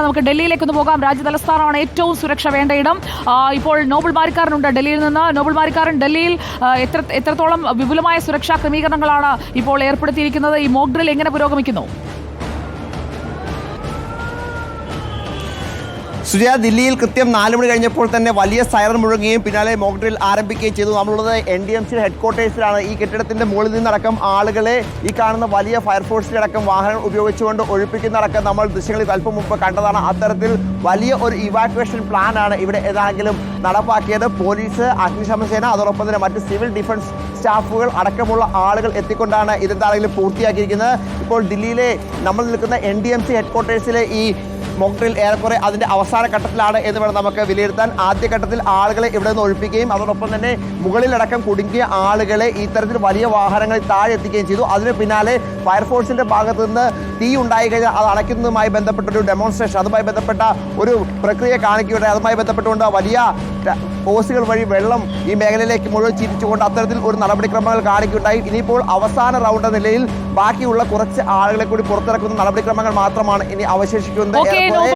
നമുക്ക് ഡൽഹിയിലേക്ക് ഒന്ന് പോകാം. രാജ്യ തലസ്ഥാനമാണ് ഏറ്റവും സുരക്ഷ വേണ്ട ഇടം. ഇപ്പോൾ നോബൽ മാരിക്കാരനുണ്ട് ഡൽഹിയിൽ നിന്ന്. നോബൽ മാരിക്കാരൻ, ഡൽഹിയിൽ എത്രത്തോളം വിപുലമായ സുരക്ഷാ ക്രമീകരണങ്ങളാണ് ഇപ്പോൾ ഏർപ്പെടുത്തിയിരിക്കുന്നത്? ഈ മോക്ക് ഡ്രിൽ എങ്ങനെ പുരോഗമിക്കുന്നു? സുജയ, ദില്ലിയിൽ കൃത്യം 4 മണി കഴിഞ്ഞപ്പോൾ തന്നെ വലിയ സൈറൺ മുഴങ്ങുകയും പിന്നാലെ മോക്ക് ഡ്രിൽ ആരംഭിക്കുകയും ചെയ്തു. നമ്മളുള്ളത് NDMC ഹെഡ്ക്വാർട്ടേഴ്സിലാണ്. ഈ കെട്ടിടത്തിന്റെ മുകളിൽ നിന്നടക്കം ആളുകളെ ഈ കാണുന്ന വലിയ ഫയർഫോഴ്സിലടക്കം വാഹനങ്ങൾ ഉപയോഗിച്ചുകൊണ്ട് ഒഴിപ്പിക്കുന്നതടക്കം നമ്മൾ ദൃശ്യങ്ങളിൽ അല്പം മുമ്പ് കണ്ടതാണ്. അത്തരത്തിൽ വലിയ ഒരു ഇവാക്യുവേഷൻ പ്ലാനാണ് ഇവിടെ ഏതാണെങ്കിലും നടപ്പാക്കിയത്. പോലീസ്, അഗ്നിശമന, അതോടൊപ്പം തന്നെ മറ്റ് സിവിൽ ഡിഫൻസ് സ്റ്റാഫുകൾ അടക്കമുള്ള ആളുകൾ എത്തിക്കൊണ്ടാണ് ഇതെന്താണെങ്കിലും പൂർത്തിയാക്കിയിരിക്കുന്നത്. ഇപ്പോൾ ദില്ലിയിലെ നമ്മൾ നിൽക്കുന്ന NDMC ഹെഡ്ക്വാർട്ടേഴ്സിലെ ഈ മോക്ക് ഡ്രിൽ ഏറെക്കുറെ അതിൻ്റെ അവസാന ഘട്ടത്തിലാണ് എന്ന് വേണം നമുക്ക് വിലയിരുത്താൻ. ആദ്യഘട്ടത്തിൽ ആളുകളെ ഇവിടെ നിന്ന് ഒഴിപ്പിക്കുകയും അതോടൊപ്പം തന്നെ മുകളിലടക്കം കുടുങ്ങിയ ആളുകളെ ഇത്തരത്തിൽ വലിയ വാഹനങ്ങളിൽ താഴെ എത്തിക്കുകയും ചെയ്തു. അതിന് പിന്നാലെ ഫയർഫോഴ്സിൻ്റെ ഭാഗത്തു നിന്ന് തീ ഉണ്ടായി കഴിഞ്ഞാൽ അത് അണയ്ക്കുന്നതുമായി ബന്ധപ്പെട്ടൊരു ഡെമോൺസ്ട്രേഷൻ, അതുമായി ബന്ധപ്പെട്ട ഒരു പ്രക്രിയ കാണിക്കുകയുണ്ടായി. അതുമായി ബന്ധപ്പെട്ടുകൊണ്ട് വലിയ ഹോസുകൾ വഴി വെള്ളം ഈ മേഖലയിലേക്ക് മുഴുവൻ ചിരിച്ചുകൊണ്ട് അത്തരത്തിൽ ഒരു നടപടിക്രമങ്ങൾ കാണിക്കുകയുണ്ടായി. ഇനിയിപ്പോൾ അവസാന റൗണ്ട് നിലയിൽ ബാക്കിയുള്ള കുറച്ച് ആളുകളെ കൂടി പുറത്തിറക്കുന്ന നടപടിക്രമങ്ങൾ മാത്രമാണ് ഇനി അവശേഷിക്കുന്നത്.